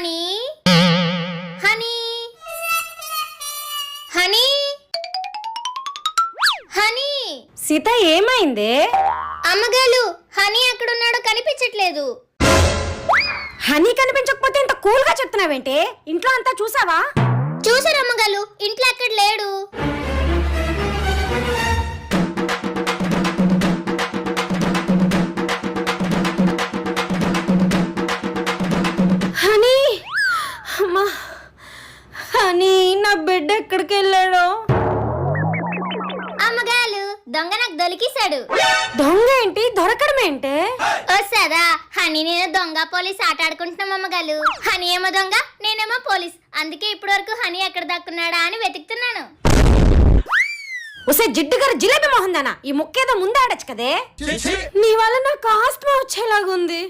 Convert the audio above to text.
Honey honey honey honey. Sita ఏమైంది? అమ్మగారు honey ఎక్కడున్నాడో కనిపించట్లేదు. హనీ కనిపించకపోతే ఇంత కూల్ గా చెప్తున్నావేంటి? ఇంట్లో అంతా చూసావా? చూసారు అమ్మగారు, ఇంట్లో ఎక్కడ లేడు. హనీ, అమ్మా, హనీ నా బిడ్డ ఎక్కడికి వెళ్ళాడు? అమ్మగారు దొంగ నాకు దొరికేశాడు. దొంగ ఏంటి? దొరకడం ఏంటి? వస్తాదా? హనీ నేను దొంగ పోలీస్ ఆట ఆడుకుంటున్నాం అమ్మగారు. హనీ ఏమో దొంగ, నేనేమో పోలీస్. అందుకే ఇప్పటి వరకు హనీ ఎక్కడ దక్కున్నాడా అని వెతుకుతున్నాను. ఒసే జిడ్డు గారు జిలేబీ మొహందానా, ఈ ముక్కేదో ముందే ఆడచ్చు కదే. నీ వల్ల నాకు ఆస్మా వచ్చేలాగుంది.